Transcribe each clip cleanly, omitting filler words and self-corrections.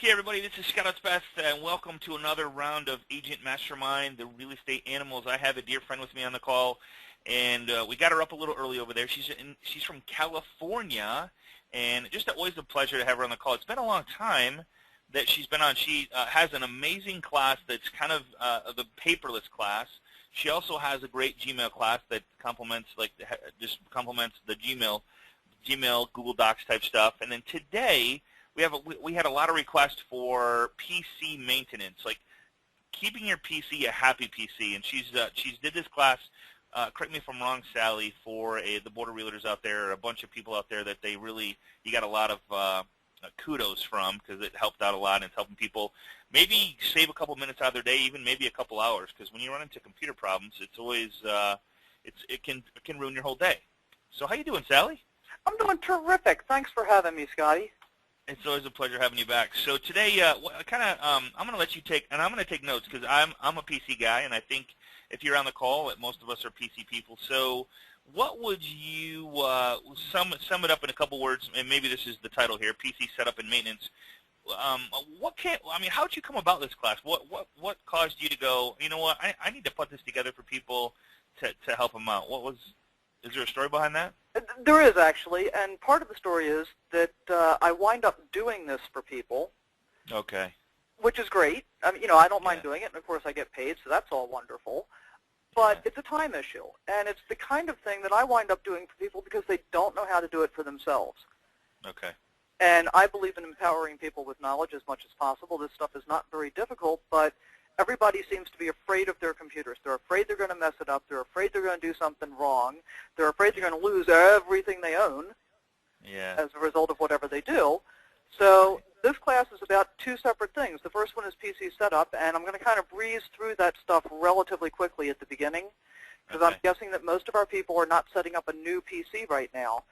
Okay, everybody, this is Scott Otzbest, and welcome to another round of Agent Mastermind, the Real Estate Animals. I have a dear friend with me on the call, and we got her up a little early over there. She's from California, and just always a pleasure to have her on the call. It's been a long time that she's been on. She has an amazing class that's kind of the paperless class. She also has a great Gmail class that complements the Gmail, Google Docs type stuff. And then today, we had a lot of requests for PC maintenance, like keeping your PC a happy PC. And she's did this class. Correct me if I'm wrong, Sally, for the border realtors out there, a bunch of people out there that you got a lot of kudos from, because it helped out a lot, and it's helping people maybe save a couple minutes out of their day, even maybe a couple hours. Because when you run into computer problems, it's always it can ruin your whole day. So how you doing, Sally? I'm doing terrific. Thanks for having me, Scotty. It's always a pleasure having you back. So today, I'm going to let you take, and I'm going to take notes because I'm a PC guy, and I think if you're on the call, most of us are PC people. So what would you sum it up in a couple words, and maybe this is the title here, PC setup and maintenance. How did you come about this class? What caused you to go, you know what, I need to put this together for people to help them out? Is there a story behind that? There is, actually, and part of the story is that I wind up doing this for people. Okay. Which is great. I mean, I don't mind doing it, and of course I get paid, so that's all wonderful. But it's a time issue, and it's the kind of thing that I wind up doing for people because they don't know how to do it for themselves. Okay. And I believe in empowering people with knowledge as much as possible. This stuff is not very difficult, but everybody seems to be afraid of their computers. They're afraid they're going to mess it up. They're afraid they're going to do something wrong. They're afraid they're going to lose everything they own as a result of whatever they do. So this class is about two separate things. The first one is PC setup, and I'm going to kind of breeze through that stuff relatively quickly at the beginning, because I'm guessing that most of our people are not setting up a new PC right now.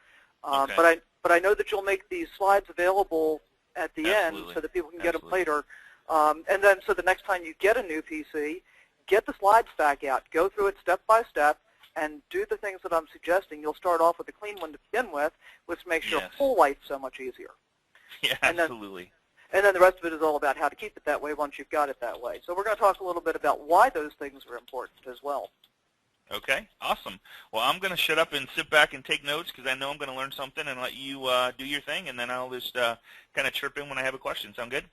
But I know that you'll make these slides available at the end so that people can get them later. And then so the next time you get a new PC, get the slides back out, go through it step by step, and do the things that I'm suggesting. You'll start off with a clean one to begin with, which makes your whole life so much easier. Yeah, absolutely. And then the rest of it is all about how to keep it that way once you've got it that way. So we're going to talk a little bit about why those things are important as well. Okay, awesome. Well, I'm going to shut up and sit back and take notes because I know I'm going to learn something, and let you do your thing, and then I'll just kind of chirp in when I have a question. Sound good?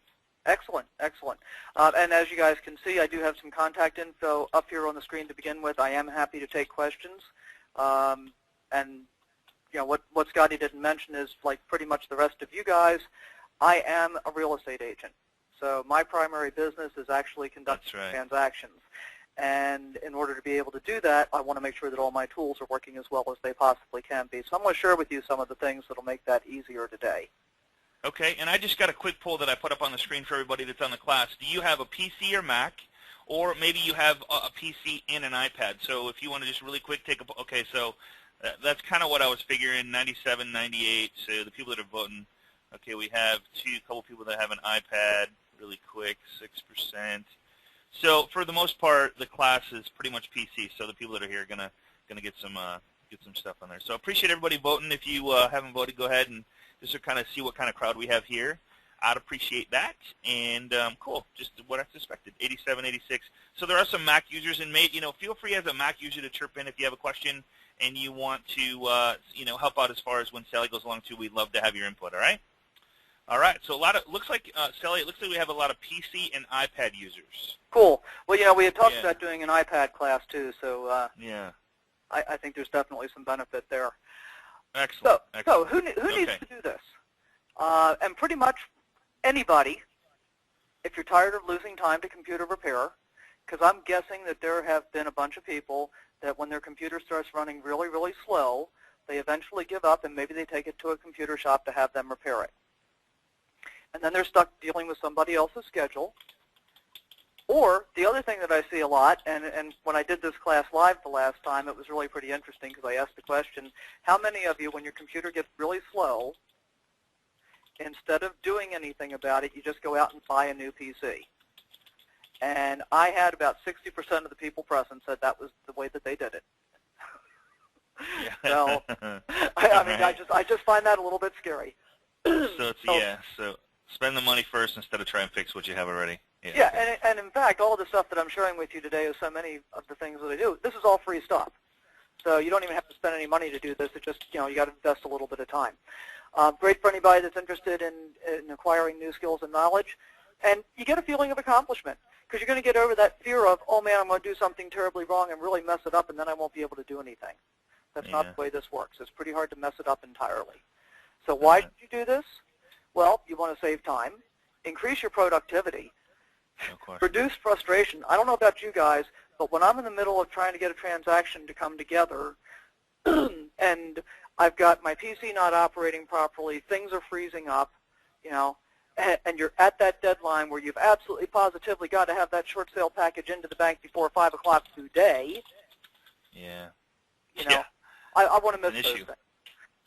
Excellent, excellent. And as you guys can see, I do have some contact info up here on the screen to begin with. I am happy to take questions. And you know, what Scotty didn't mention is, like pretty much the rest of you guys, I am a real estate agent. So my primary business is actually conducting transactions. And in order to be able to do that, I want to make sure that all my tools are working as well as they possibly can be. So I'm going to share with you some of the things that will make that easier today. Okay, and I just got a quick poll that I put up on the screen for everybody that's on the class. Do you have a PC or Mac, or maybe you have a PC and an iPad? So if you want to just really quick take a, okay, so that's kind of what I was figuring, 97, 98, so the people that are voting. Okay, we have a couple people that have an iPad, really quick, 6%. So for the most part, the class is pretty much PC, so the people that are here are gonna get some stuff on there. So I appreciate everybody voting. If you haven't voted, go ahead and just to kind of see what kind of crowd we have here. I'd appreciate that. And cool, just what I suspected, 87, 86. So there are some Mac users, and feel free as a Mac user to chirp in if you have a question and you want to help out as far as when Sally goes along too. We'd love to have your input. All right. All right. So looks like Sally, it looks like we have a lot of PC and iPad users. Cool. Well, we had talked about doing an iPad class too, so I think there's definitely some benefit there. Excellent. So who needs to do this? And pretty much anybody, if you're tired of losing time to computer repair, because I'm guessing that there have been a bunch of people that when their computer starts running really, really slow, they eventually give up and maybe they take it to a computer shop to have them repair it. And then they're stuck dealing with somebody else's schedule. Or the other thing that I see a lot, and when I did this class live the last time, it was really pretty interesting because I asked the question, how many of you, when your computer gets really slow, instead of doing anything about it, you just go out and buy a new PC? And I had about 60% of the people present said that was the way that they did it. So, I just find that a little bit scary. So Spend the money first instead of try and fix what you have already. Yeah, Okay. and in fact, all the stuff that I'm sharing with you today is so many of the things that I do. This is all free stuff. So you don't even have to spend any money to do this. It just, you got to invest a little bit of time. Great for anybody that's interested in acquiring new skills and knowledge. And you get a feeling of accomplishment because you're going to get over that fear of, oh, man, I'm going to do something terribly wrong and really mess it up, and then I won't be able to do anything. That's not the way this works. It's pretty hard to mess it up entirely. So why should you do this? Well, you want to save time, increase your productivity, reduce frustration. I don't know about you guys, but when I'm in the middle of trying to get a transaction to come together and I've got my PC not operating properly, things are freezing up, and you're at that deadline where you've absolutely positively got to have that short sale package into the bank before 5 o'clock today, I want to miss those things.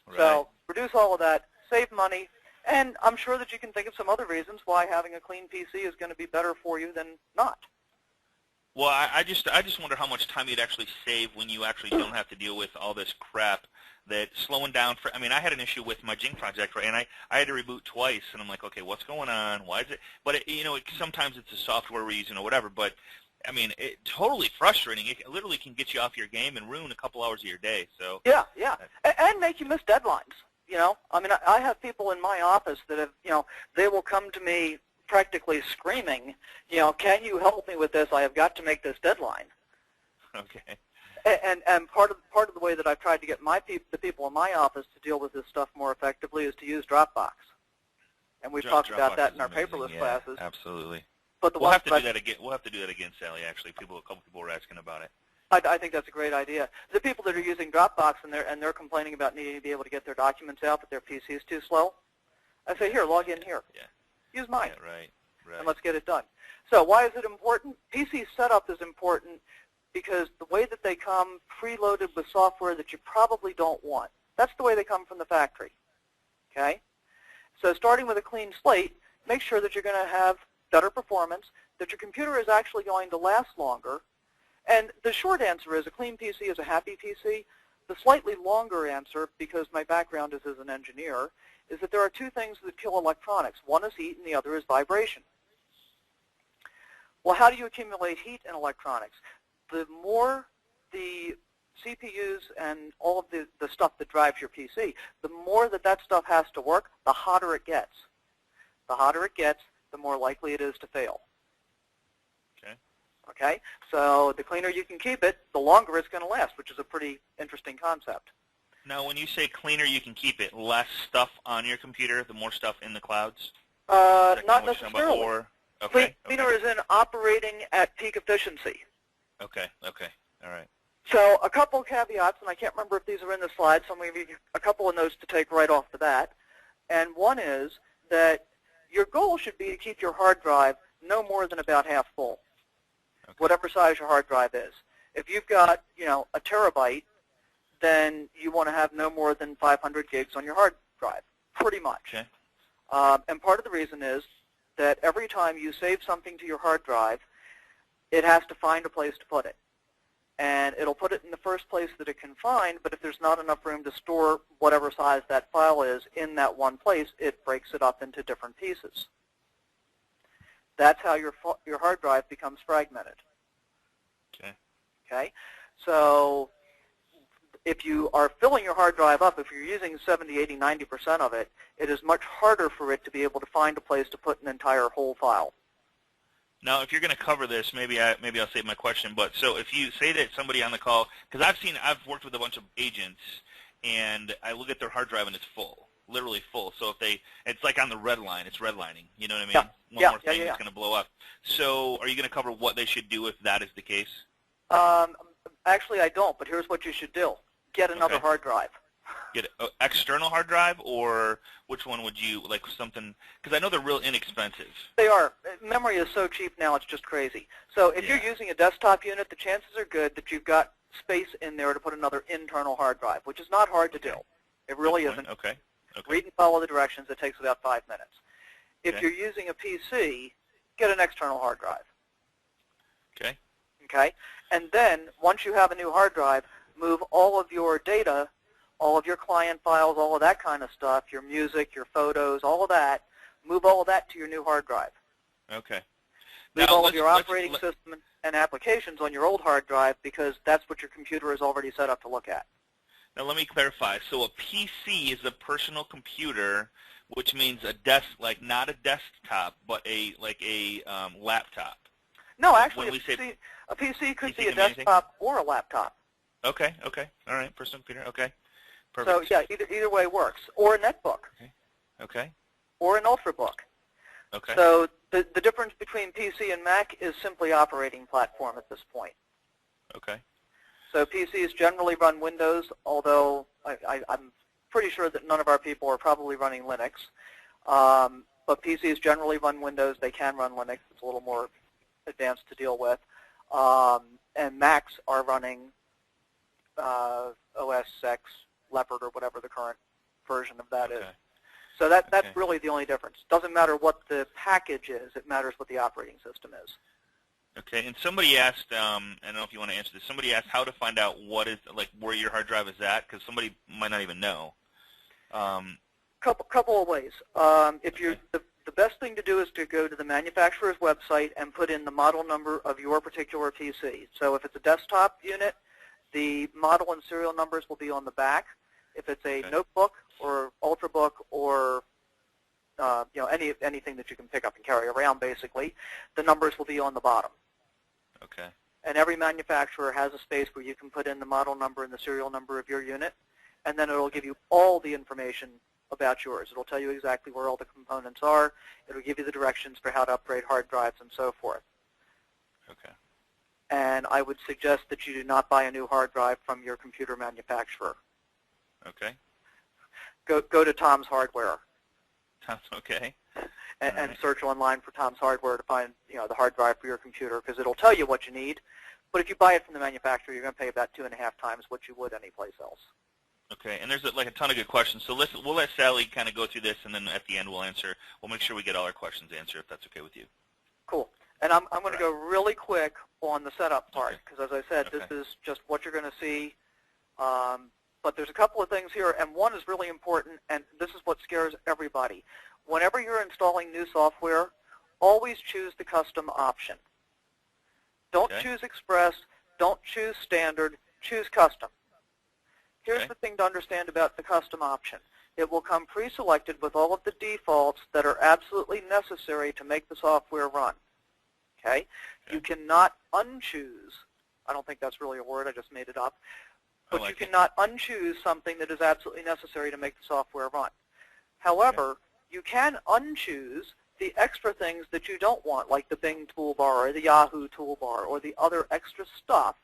Right. So reduce all of that, save money, and I'm sure that you can think of some other reasons why having a clean PC is going to be better for you than not. Well, I just wonder how much time you'd actually save when you actually don't have to deal with all this crap. That slowing down for, I mean, I had an issue with my Jing project, right, and I had to reboot twice, and I'm like, okay, what's going on? Why is it? But sometimes it's a software reason or whatever. But I mean, it's totally frustrating. It literally can get you off your game and ruin a couple hours of your day. So yeah, and make you miss deadlines. I mean, I have people in my office that have, they will come to me practically screaming, can you help me with this? I have got to make this deadline. Okay. And part of the way that I've tried to get the people in my office to deal with this stuff more effectively is to use Dropbox. And we've talked about that in our paperless classes. Absolutely. But we'll have to do that again. We'll have to do that again, Sally. Actually, a couple people were asking about it. I think that's a great idea. The people that are using Dropbox and they're complaining about needing to be able to get their documents out, but their PC is too slow, I say, here, log in here. Yeah. Use mine. Yeah, right. And let's get it done. So why is it important? PC setup is important because the way that they come preloaded with software that you probably don't want. That's the way they come from the factory. Okay? So starting with a clean slate, make sure that you're going to have better performance, that your computer is actually going to last longer. And the short answer is a clean PC is a happy PC. The slightly longer answer, because my background is as an engineer, is that there are two things that kill electronics. One is heat and the other is vibration. Well, how do you accumulate heat in electronics? The more the CPUs and all of the stuff that drives your PC, the more that stuff has to work, the hotter it gets. The hotter it gets, the more likely it is to fail. Okay? So the cleaner you can keep it, the longer it's going to last, which is a pretty interesting concept. Now, when you say cleaner you can keep it, less stuff on your computer, the more stuff in the clouds? Not necessarily. Cleaner is in operating at peak efficiency. Okay, all right. So a couple caveats, and I can't remember if these are in the slides, so I'm going to give you a couple of notes to take right off the bat. And one is that your goal should be to keep your hard drive no more than about half full, whatever size your hard drive is. If you've got, a terabyte, then you want to have no more than 500 gigs on your hard drive, pretty much. Okay. And part of the reason is that every time you save something to your hard drive, it has to find a place to put it. And it'll put it in the first place that it can find, but if there's not enough room to store whatever size that file is in that one place, it breaks it up into different pieces. That's how your hard drive becomes fragmented. Okay? So if you are filling your hard drive up, if you're using 70, 80, 90% of it, it is much harder for it to be able to find a place to put an entire whole file. Now, if you're going to cover this, maybe I'll save my question. But so if you say that somebody on the call, because I've worked with a bunch of agents, and I look at their hard drive and it's full, literally full. So it's like on the red line, it's redlining. You know what I mean? Yeah. One more thing, it's going to blow up. So are you going to cover what they should do if that is the case? Actually, I don't. But here's what you should do: get another hard drive. Get an external hard drive, or which one would you, like something, because I know they're real inexpensive. They are. Memory is so cheap now, it's just crazy. So if you're using a desktop unit, the chances are good that you've got space in there to put another internal hard drive, which is not hard to do. It really isn't. Okay. Read and follow the directions. It takes about 5 minutes. If you're using a PC, get an external hard drive. Okay? And then, once you have a new hard drive, move all of your data, all of your client files, all of that kind of stuff, your music, your photos, all of that, Move all of that to your new hard drive. Okay. Leave Now, all of your operating system and applications on your old hard drive because that's what your computer is already set up to look at. Now let me clarify. So a PC is a personal computer, which means like not a desktop, but a laptop. No, actually, a PC could be a desktop or a laptop. Okay. All right. Personal computer. Okay. Perfect. So yeah, either way works. Or a netbook. Okay. Or an ultrabook. Okay. So the difference between PC and Mac is simply operating platform at this point. Okay. So PCs generally run Windows, although I'm pretty sure that none of our people are probably running Linux. But PCs generally run Windows. They can run Linux. It's a little more advanced to deal with. And Macs are running OS X, Leopard, or whatever the current version of that is. So that's really the only difference. It doesn't matter what the package is. It matters what the operating system is. Okay, and somebody asked, I don't know if you want to answer this, somebody asked how to find out where your hard drive is at, because somebody might not even know. Couple of ways. The best thing to do is to go to the manufacturer's website and put in the model number of your particular PC. So if it's a desktop unit, the model and serial numbers will be on the back. If it's a notebook or ultrabook or anything that you can pick up and carry around, basically, the numbers will be on the bottom. Okay. And every manufacturer has a space where you can put in the model number and the serial number of your unit, and then it'll give you all the information about yours. It'll tell you exactly where all the components are. It'll give you the directions for how to upgrade hard drives and so forth. Okay. And I would suggest that you do not buy a new hard drive from your computer manufacturer. Okay. Go to Tom's Hardware. Okay. And search online for Tom's Hardware to find the hard drive for your computer, because it'll tell you what you need. But if you buy it from the manufacturer, you're going to pay about 2.5 times what you would anyplace else. Okay, and there's a ton of good questions. So we'll let Sally kind of go through this, and then at the end we'll answer. We'll make sure we get all our questions answered, if that's okay with you. Cool. And I'm going to go really quick on the setup part, because as I said, this is just what you're going to see. But there's a couple of things here, and one is really important, and this is what scares everybody. Whenever you're installing new software, always choose the custom option. Don't choose Express. Don't choose Standard. Choose Custom. Here's the thing to understand about the custom option. It will come pre-selected with all of the defaults that are absolutely necessary to make the software run. Okay? You cannot unchoose. I don't think that's really a word. I just made it up. But you cannot unchoose something that is absolutely necessary to make the software run. However, you can unchoose the extra things that you don't want, like the Bing toolbar or the Yahoo toolbar or the other extra stuff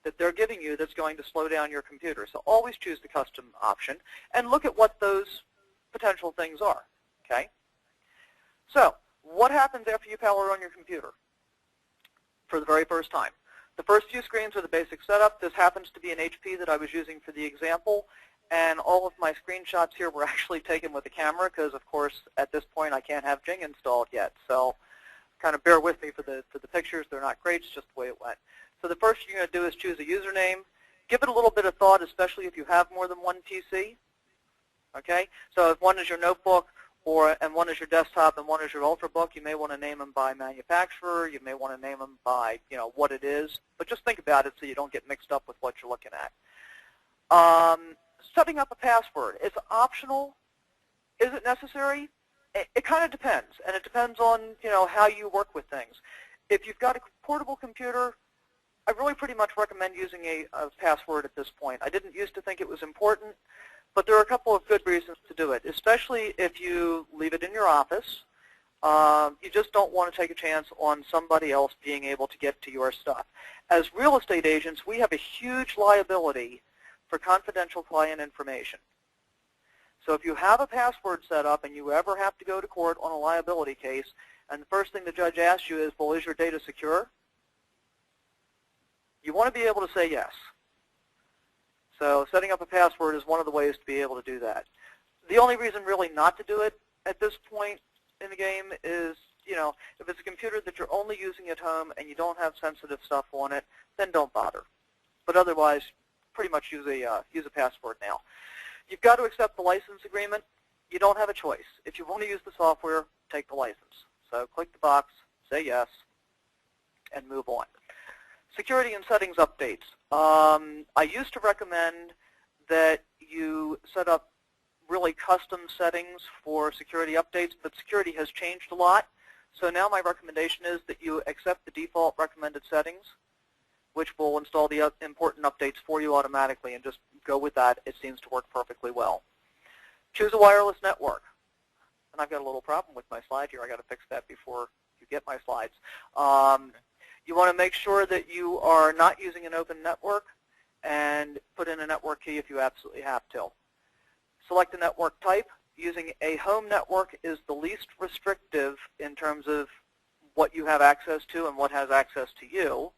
that they're giving you that's going to slow down your computer. So always choose the custom option and look at what those potential things are. Okay? So what happens after you power on your computer for the very first time? The first few screens are the basic setup. This happens to be an HP that I was using for the example, and all of my screenshots here were actually taken with the camera because, of course, at this point I can't have Jing installed yet. So kind of bear with me for the pictures. They're not great. It's just the way it went. So the first thing you're going to do is choose a username. Give it a little bit of thought, especially if you have more than one PC. Okay? So if one is your notebook, and one is your desktop and one is your ultrabook, you may want to name them by manufacturer. You may want to name them by what it is. But just think about it so you don't get mixed up with what you're looking at. Setting up a password. It's optional. Is it necessary? It kind of depends, and it depends on how you work with things. If you've got a portable computer, I really pretty much recommend using a password at this point. I didn't used to think it was important, but there are a couple of good reasons to do it, especially if you leave it in your office. You just don't want to take a chance on somebody else being able to get to your stuff. As real estate agents, we have a huge liability for confidential client information. So if you have a password set up and you ever have to go to court on a liability case, and the first thing the judge asks you is, well, is your data secure? You want to be able to say yes. So setting up a password is one of the ways to be able to do that. The only reason really not to do it at this point in the game is, if it's a computer that you're only using at home and you don't have sensitive stuff on it, then don't bother. But otherwise, pretty much use a password now. You've got to accept the license agreement. you don't have a choice. If you want to use the software, take the license. So click the box, say yes, and move on. Security and settings updates. I used to recommend that you set up really custom settings for security updates, but security has changed a lot. So now my recommendation is that you accept the default recommended settings, which will install the important updates for you automatically, and just go with that. It seems to work perfectly well. Choose a wireless network. And I've got a little problem with my slide here. I've got to fix that before you get my slides. You want to make sure that you are not using an open network, and put in a network key if you absolutely have to. Select a network type. Using a home network is the least restrictive in terms of what you have access to and what has access to you.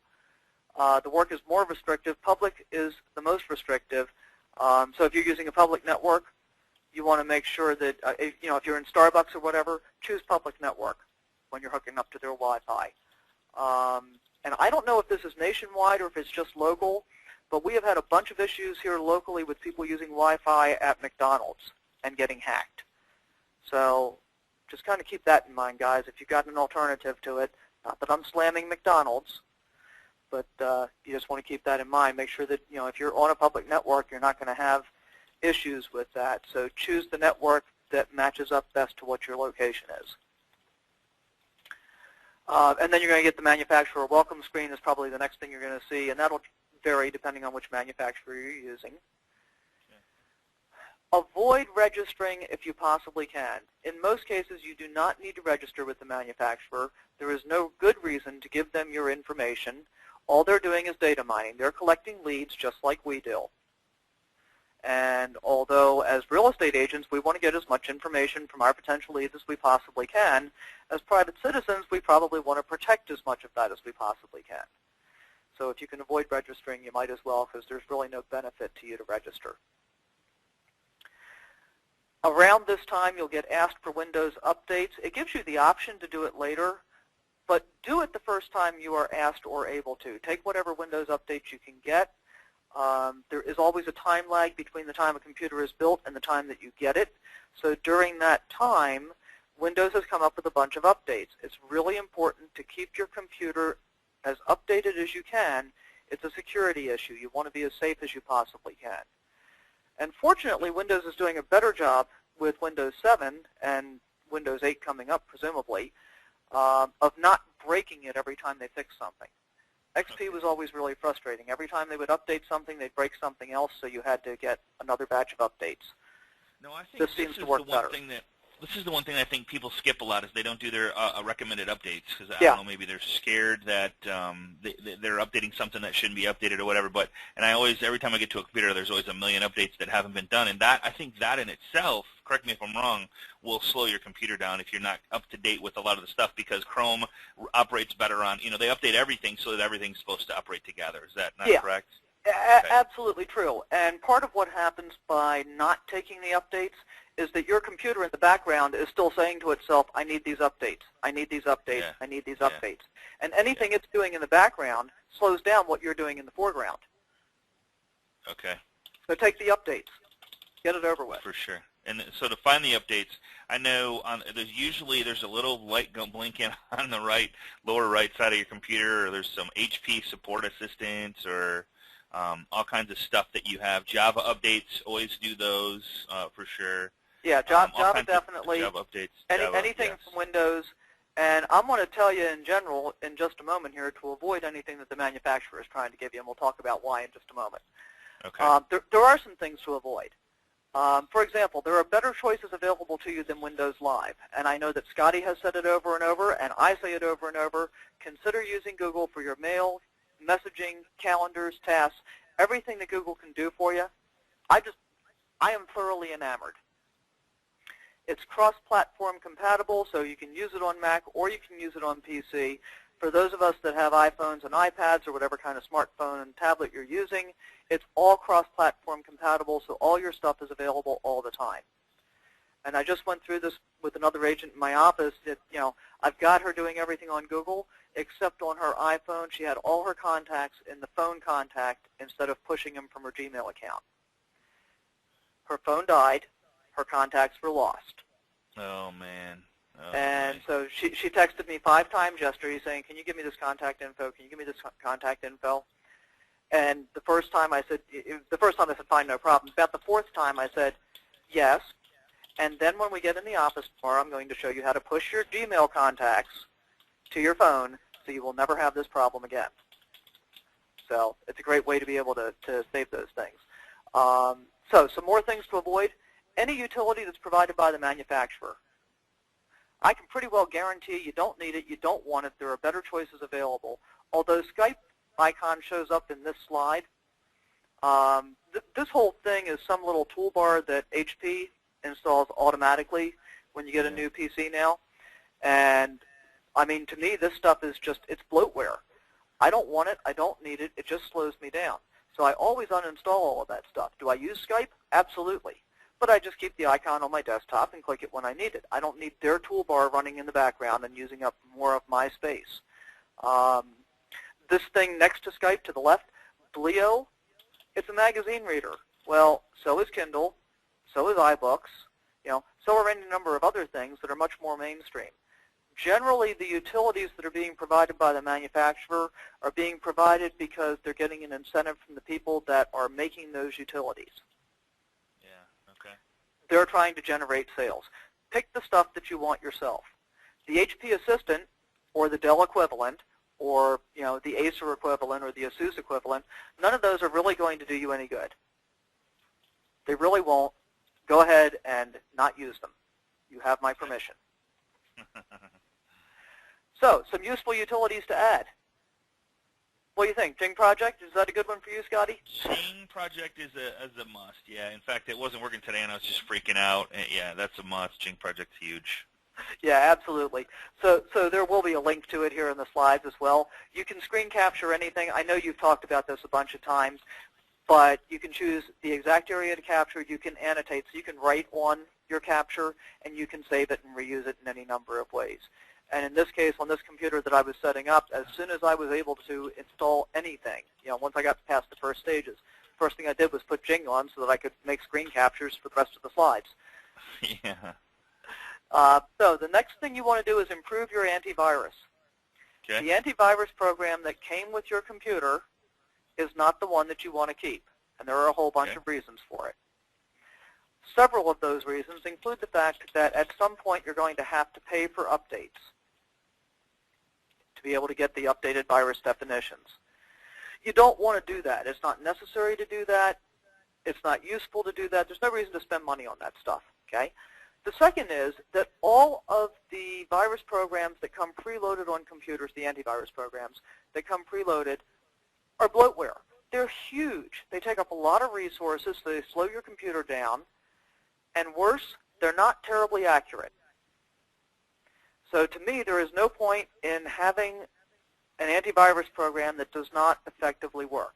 The work is more restrictive. Public is the most restrictive. So if you're using a public network, you want to make sure that, if you're in Starbucks or whatever, choose public network when you're hooking up to their Wi-Fi. And I don't know if this is nationwide or if it's just local, but we have had a bunch of issues here locally with people using Wi-Fi at McDonald's and getting hacked. So just kind of keep that in mind, guys, if you've got an alternative to it. Not that I'm slamming McDonald's, but you just want to keep that in mind. Make sure that, if you're on a public network, you're not going to have issues with that. So choose the network that matches up best to what your location is. And then you're going to get the manufacturer welcome screen is probably the next thing you're going to see, and that'll vary depending on which manufacturer you're using. Avoid registering if you possibly can. In most cases, you do not need to register with the manufacturer. There is no good reason to give them your information. All they're doing is data mining. They're collecting leads just like we do. And although as real estate agents, we want to get as much information from our potential leads as we possibly can, as private citizens, we probably want to protect as much of that as we possibly can. So if you can avoid registering, you might as well, because there's really no benefit to you to register. Around this time, you'll get asked for Windows updates. It gives you the option to do it later, but do it the first time you are asked or able to. Take whatever Windows updates you can get. There is always a time lag between the time a computer is built and the time that you get it. So during that time, Windows has come up with a bunch of updates. It's really important to keep your computer as updated as you can. It's a security issue. You want to be as safe as you possibly can. And fortunately, Windows is doing a better job with Windows 7 and Windows 8 coming up, presumably, of not breaking it every time they fix something. XP was always really frustrating. Every time they would update something, they'd break something else, so you had to get another batch of updates. No, I think this seems to work better. This is the one thing I think people skip a lot, is they don't do their recommended updates, because I Yeah. don't know, maybe they're scared that they're updating something that shouldn't be updated or whatever. But every time I get to a computer, there's always a million updates that haven't been done, and I think that in itself, correct me if I'm wrong, will slow your computer down if you're not up to date with a lot of the stuff, because Chrome operates better on, they update everything so that everything's supposed to operate together. Is that not correct? Okay. Absolutely true. And part of what happens by not taking the updates is that your computer in the background is still saying to itself, I need these updates, I need these updates, Yeah. I need these updates. And anything it's doing in the background slows down what you're doing in the foreground. Okay. So take the updates. Get it over with. For sure. And so to find the updates, I know there's a little light blinking on the lower right side of your computer, or there's some HP support assistance, or all kinds of stuff that you have. Java updates, always do those for sure. Yeah, Java definitely. Java updates. Anything from Windows. And I'm going to tell you in general in just a moment here to avoid anything that the manufacturer is trying to give you, and we'll talk about why in just a moment. Okay. There are some things to avoid. For example, there are better choices available to you than Windows Live. And I know that Scotty has said it over and over, and I say it over and over. Consider using Google for your mail, messaging, calendars, tasks, everything that Google can do for you. I am thoroughly enamored. It's cross-platform compatible, so you can use it on Mac or you can use it on PC. For those of us that have iPhones and iPads or whatever kind of smartphone and tablet you're using, it's all cross-platform compatible, so all your stuff is available all the time. And I just went through this with another agent in my office. I've got her doing everything on Google, except on her iPhone. She had all her contacts in the phone contact instead of pushing them from her Gmail account. Her phone died. her contacts were lost. Oh, man. Oh, And man. so she texted me 5 times yesterday saying, can you give me this contact info? Can you give me this contact info? And the first time I said, fine, no problem. About the 4th time I said, yes. And then when we get in the office tomorrow, I'm going to show you how to push your Gmail contacts to your phone so you will never have this problem again. So it's a great way to be able to save those things. So some more things to avoid. Any utility that's provided by the manufacturer. I can pretty well guarantee you don't need it, you don't want it, there are better choices available. Although Skype icon shows up in this slide, this whole thing is some little toolbar that HP installs automatically when you get a new PC now. And I mean, to me, this stuff is just, it's bloatware. I don't want it, I don't need it, it just slows me down. So I always uninstall all of that stuff. Do I use Skype? Absolutely. But I just keep the icon on my desktop and click it when I need it. I don't need their toolbar running in the background and using up more of my space. This thing next to Skype to the left, Bleo, it's a magazine reader. Well, so is Kindle, so is iBooks, so are any number of other things that are much more mainstream. Generally, the utilities that are being provided by the manufacturer are being provided because they're getting an incentive from the people that are making those utilities. They're trying to generate sales. Pick the stuff that you want yourself. The HP Assistant, or the Dell equivalent, or the Acer equivalent, or the Asus equivalent, none of those are really going to do you any good. They really won't. Go ahead and not use them. You have my permission. So, some useful utilities to add. What do you think? Jing Project, is that a good one for you, Scotty? Jing Project is a must, yeah. In fact, it wasn't working today, and I was just freaking out. Yeah, that's a must. Jing Project's huge. Yeah, absolutely. So there will be a link to it here in the slides as well. You can screen capture anything. I know you've talked about this a bunch of times, but you can choose the exact area to capture. You can annotate, so you can write on your capture, and you can save it and reuse it in any number of ways. And in this case, on this computer that I was setting up, as soon as I was able to install anything, once I got past the first stages, first thing I did was put Jing on so that I could make screen captures for the rest of the slides. Yeah. So the next thing you want to do is improve your antivirus. Okay. The antivirus program that came with your computer is not the one that you want to keep, and there are a whole bunch of reasons for it. Several of those reasons include the fact that at some point you're going to have to pay for updates to be able to get the updated virus definitions. You don't want to do that. It's not necessary to do that. It's not useful to do that. There's no reason to spend money on that stuff, okay? The second is that all of the virus programs that come preloaded on computers, the antivirus programs that come preloaded, are bloatware. They're huge. They take up a lot of resources, so they slow your computer down. And worse, they're not terribly accurate. So to me, there is no point in having an antivirus program that does not effectively work.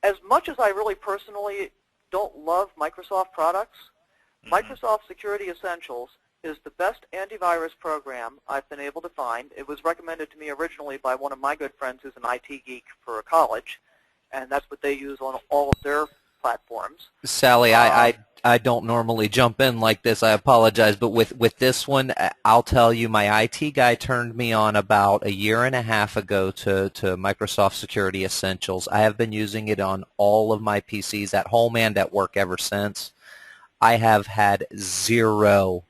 As much as I really personally don't love Microsoft products, Microsoft Security Essentials is the best antivirus program I've been able to find. It was recommended to me originally by one of my good friends who's an IT geek for a college, and that's what they use on all of their platforms. Sally, I don't normally jump in like this. I apologize, but with this one, I'll tell you, my IT guy turned me on about a year and a half ago to Microsoft Security Essentials. I have been using it on all of my PCs at home and at work ever since. I have had zero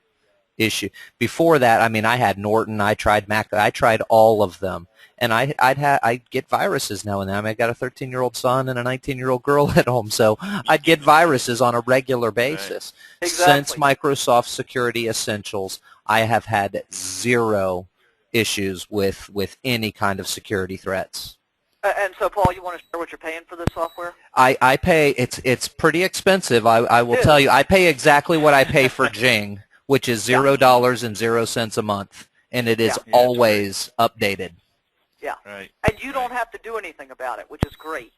issue. Before that, I mean, I had Norton, I tried Mac, I tried all of them. And I'd get viruses now and then. I mean, I got a 13-year-old son and a 19-year-old girl at home, so I'd get viruses on a regular basis. Right. Since Exactly. Microsoft Security Essentials, I have had zero issues with any kind of security threats. And so, Paul, you want to share what you're paying for this software? I pay, it's pretty expensive, I will tell you. I pay exactly what I pay for Jing, which is $0.00 a month, and it is always updated. Yeah. Right. And you don't have to do anything about it, which is great.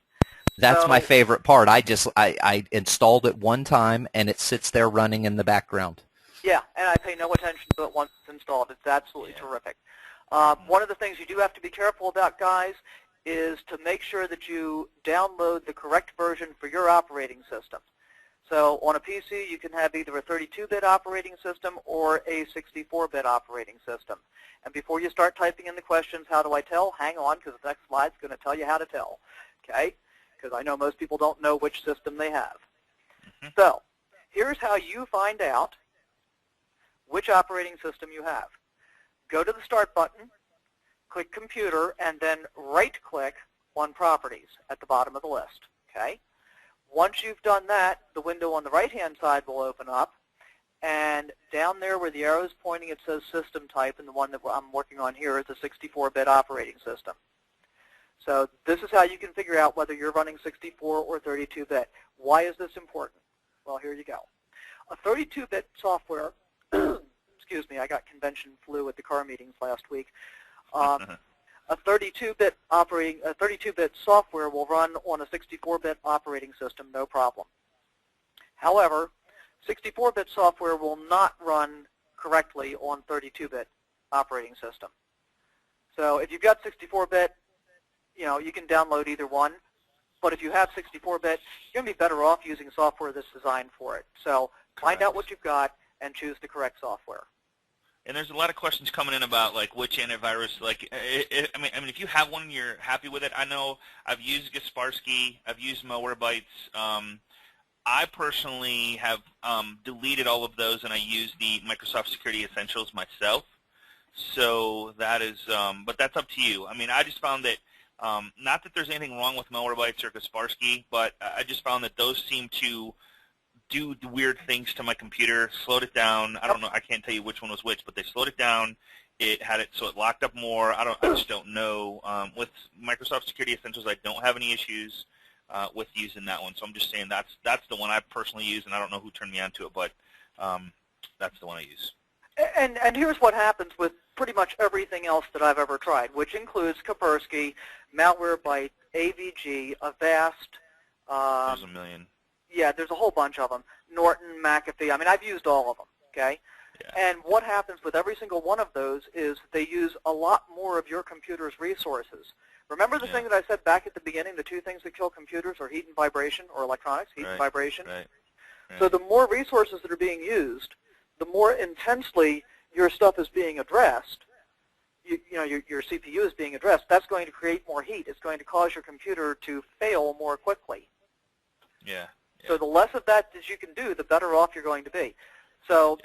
That's So- my favorite part. I installed it one time, and it sits there running in the background. Yeah, and I pay no attention to it once it's installed. It's absolutely terrific. One of the things you do have to be careful about, guys, is to make sure that you download the correct version for your operating system. So on a PC, you can have either a 32-bit operating system or a 64-bit operating system. And before you start typing in the questions, how do I tell? Hang on, because the next slide's going to tell you how to tell, okay? Because I know most people don't know which system they have. So here's how you find out which operating system you have. Go to the Start button, click Computer, and then right-click on Properties at the bottom of the list, okay? Once you've done that, the window on the right-hand side will open up, and down there where the arrow is pointing, it says System Type, and the one that I'm working on here is a 64-bit operating system. So this is how you can figure out whether you're running 64 or 32-bit. Why is this important? Well, here you go. A 32-bit software, excuse me, I got convention flu at the car meetings last week. A 32-bit software will run on a 64-bit operating system, no problem. However, 64-bit software will not run correctly on 32-bit operating system. So if you've got 64-bit, you can download either one. But if you have 64-bit, you're going to be better off using software that's designed for it. So find out what you've got and choose the correct software. And there's a lot of questions coming in about like which antivirus. Like, I mean, if you have one, you're happy with it. I know I've used Kaspersky, I've used Malwarebytes. I personally have deleted all of those, and I use the Microsoft Security Essentials myself. So that is, but that's up to you. I mean, I just found that not that there's anything wrong with Malwarebytes or Kaspersky, but I just found that those seem to do weird things to my computer, slowed it down. I don't know. I can't tell you which one was which, but they slowed it down. It had it so it locked up more. I just don't know. With Microsoft Security Essentials, I don't have any issues with using that one. So I'm just saying that's the one I personally use, and I don't know who turned me onto it, but that's the one I use. And here's what happens with pretty much everything else that I've ever tried, which includes Kaspersky, Malwarebytes, AVG, Avast. There's a million. Yeah, there's a whole bunch of them. Norton, McAfee. I mean, I've used all of them, okay? Yeah. And what happens with every single one of those is they use a lot more of your computer's resources. Remember the thing that I said back at the beginning, the two things that kill computers are heat and vibration, or electronics, heat and vibration? Right. So the more resources that are being used, the more intensely your stuff is being addressed, your CPU is being addressed, that's going to create more heat. It's going to cause your computer to fail more quickly. Yeah. So the less of that you can do, the better off you're going to be. So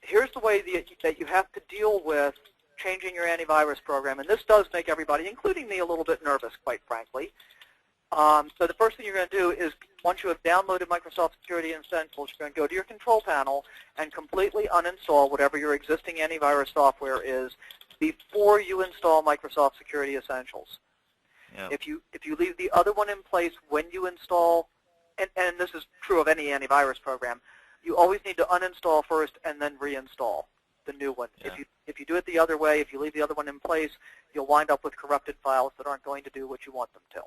here's the way that you have to deal with changing your antivirus program, and this does make everybody, including me, a little bit nervous, quite frankly. So the first thing you're going to do is, once you have downloaded Microsoft Security Essentials, you're going to go to your control panel and completely uninstall whatever your existing antivirus software is before you install Microsoft Security Essentials. Yep. If you leave the other one in place when you install, and this is true of any antivirus program, you always need to uninstall first and then reinstall the new one. Yeah. If you do it the other way, if you leave the other one in place, you'll wind up with corrupted files that aren't going to do what you want them to.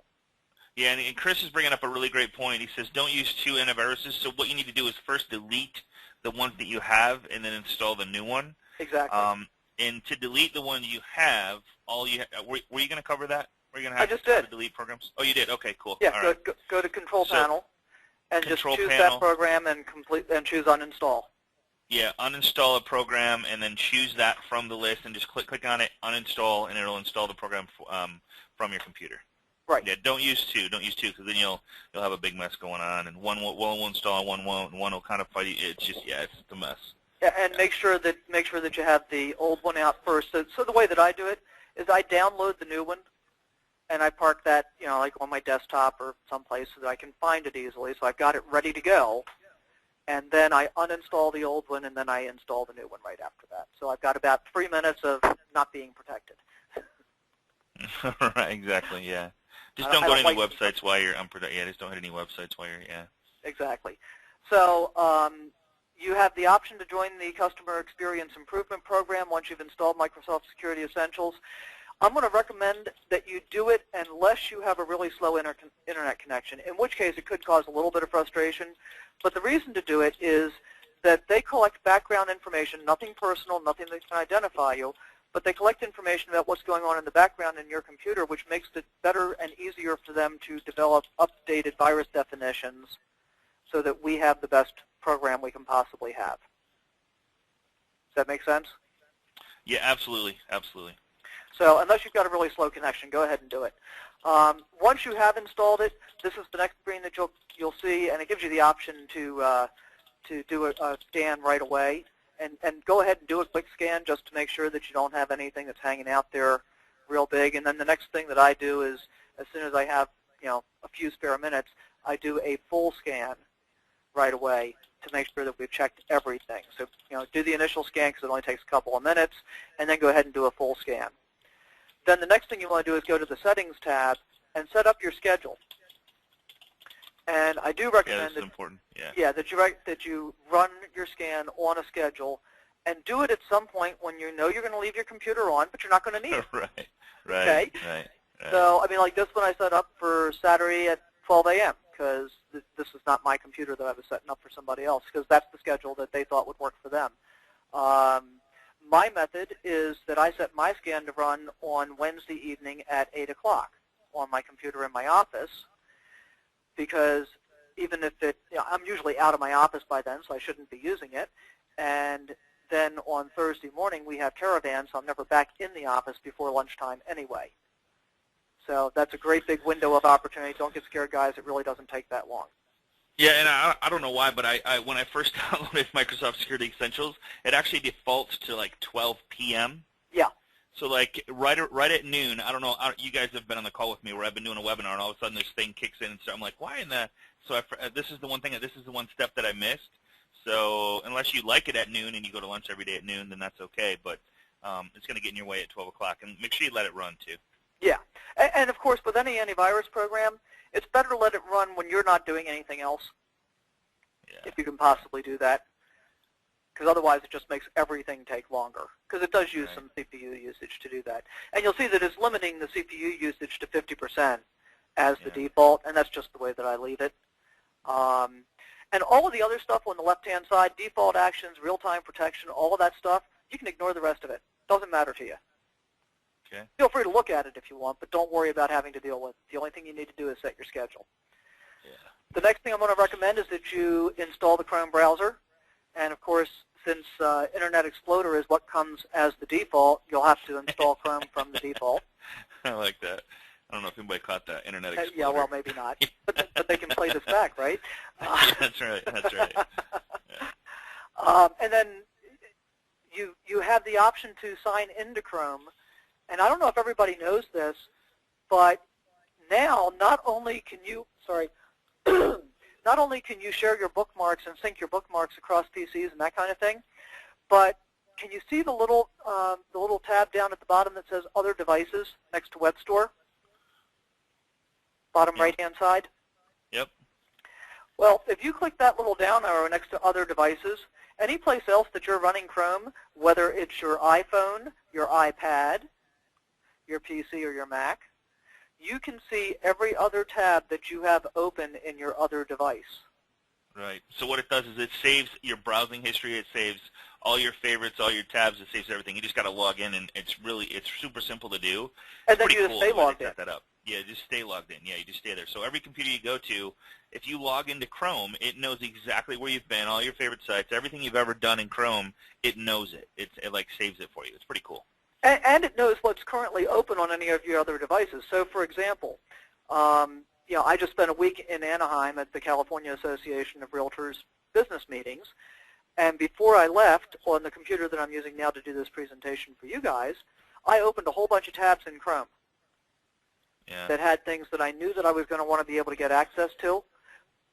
Yeah, and Chris is bringing up a really great point. He says don't use two antiviruses. So what you need to do is first delete the ones that you have and then install the new one. Exactly. And to delete the one you have, were you going to cover that? Were you going to have I just did. To delete programs? Oh, you did. Okay, cool. Yeah, All right. go to Control Panel and just choose that program and choose Uninstall. Yeah, uninstall a program and then choose that from the list and just click on it, uninstall, and it'll install the program from your computer. Right. Yeah, don't use two because then you'll have a big mess going on, and one will install, one won't, and one will kind of fight you. It's just it's a mess. Yeah, and make sure that you have the old one out first. So the way that I do it is I download the new one, and I park that like on my desktop or someplace so that I can find it easily. So I've got it ready to go, and then I uninstall the old one, and then I install the new one right after that. So I've got about 3 minutes of not being protected. Right. Exactly. Yeah. Just don't go to any websites while you're unprotected. Yeah, just don't hit any websites while you're, Exactly. So you have the option to join the Customer Experience Improvement Program once you've installed Microsoft Security Essentials. I'm going to recommend that you do it unless you have a really slow internet connection, in which case it could cause a little bit of frustration. But the reason to do it is that they collect background information, nothing personal, nothing that can identify you, but they collect information about what's going on in the background in your computer, which makes it better and easier for them to develop updated virus definitions so that we have the best program we can possibly have. Does that make sense? Yeah, absolutely, absolutely. So unless you've got a really slow connection, go ahead and do it. Once you have installed it, this is the next screen that you'll see, and it gives you the option to do a scan right away. And go ahead and do a quick scan just to make sure that you don't have anything that's hanging out there real big. And then the next thing that I do is, as soon as I have a few spare minutes, I do a full scan right away to make sure that we've checked everything. So do the initial scan because it only takes a couple of minutes, and then go ahead and do a full scan. Then the next thing you want to do is go to the Settings tab and set up your schedule. And I do recommend that's important. Yeah. Yeah, that you run your scan on a schedule, and do it at some point when you know you're going to leave your computer on, but you're not going to need it. Right. Okay? Right. So, I mean, like this one I set up for Saturday at 12 a.m. because this is not my computer that I was setting up for somebody else, because that's the schedule that they thought would work for them. My method is that I set my scan to run on Wednesday evening at 8 o'clock on my computer in my office, because even if I'm usually out of my office by then, so I shouldn't be using it. And then on Thursday morning we have Caravan, so I'm never back in the office before lunchtime anyway. So that's a great big window of opportunity. Don't get scared, guys. It really doesn't take that long. Yeah, and I don't know why, but I when I first downloaded Microsoft Security Essentials, it actually defaults to like 12 p.m. Yeah. So like right at noon, I don't know, you guys have been on the call with me where I've been doing a webinar, and all of a sudden this thing kicks in, and so I'm like, why in the? So this is the one step that I missed. So unless you like it at noon and you go to lunch every day at noon, then that's okay. But it's going to get in your way at 12 o'clock, and make sure you let it run too. Yeah, and of course with any antivirus program, it's better to let it run when you're not doing anything else, if you can possibly do that, because otherwise it just makes everything take longer, because it does use some CPU usage to do that. And you'll see that it's limiting the CPU usage to 50% as the default, and that's just the way that I leave it. And all of the other stuff on the left-hand side, default actions, real-time protection, all of that stuff, you can ignore the rest of it. Doesn't matter to you. Okay. Feel free to look at it if you want, but don't worry about having to deal with it. The only thing you need to do is set your schedule. Yeah. The next thing I'm going to recommend is that you install the Chrome browser. And of course, since Internet Explorer is what comes as the default, you'll have to install Chrome from the default. I like that. I don't know if anybody caught that, Internet Explorer. Yeah, well, maybe not. But they can play this back, right? Yeah, that's right. That's right. Yeah. And then you have the option to sign into Chrome. And I don't know if everybody knows this, but now not only can you share your bookmarks and sync your bookmarks across PCs and that kind of thing, but can you see the little tab down at the bottom that says Other Devices next to Web Store? Bottom right-hand side? Yep. Well, if you click that little down arrow next to Other Devices, any place else that you're running Chrome, whether it's your iPhone, your iPad, your PC, or your Mac, you can see every other tab that you have open in your other device. Right. So what it does is it saves your browsing history. It saves all your favorites, all your tabs. It saves everything. You just got to log in, and it's super simple to do. And it's then you just stay logged in. Set that up. Yeah, just stay logged in. Yeah, you just stay there. So every computer you go to, if you log into Chrome, it knows exactly where you've been, all your favorite sites, everything you've ever done in Chrome. It knows it. It like saves it for you. It's pretty cool. And it knows what's currently open on any of your other devices. So, for example, I just spent a week in Anaheim at the California Association of Realtors business meetings, and before I left, on the computer that I'm using now to do this presentation for you guys, I opened a whole bunch of tabs in Chrome that had things that I knew that I was going to want to be able to get access to,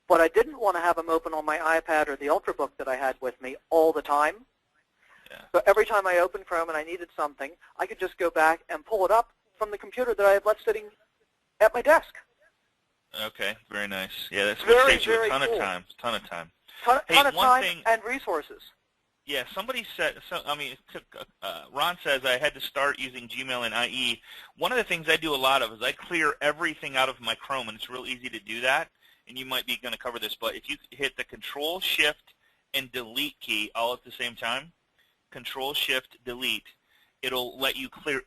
but I didn't want to have them open on my iPad or the Ultrabook that I had with me all the time. Yeah. So every time I opened Chrome and I needed something, I could just go back and pull it up from the computer that I had left sitting at my desk. Okay, very nice. Yeah, that's Very, saves you a very ton cool. of time. Ton of time. Ton of one time thing, and resources. Yeah, somebody said. Ron says I had to start using Gmail and IE. One of the things I do a lot of is I clear everything out of my Chrome, and it's real easy to do that. And you might be going to cover this, but if you hit the Control Shift and Delete key all at the same time, Control Shift Delete, it'll let you clear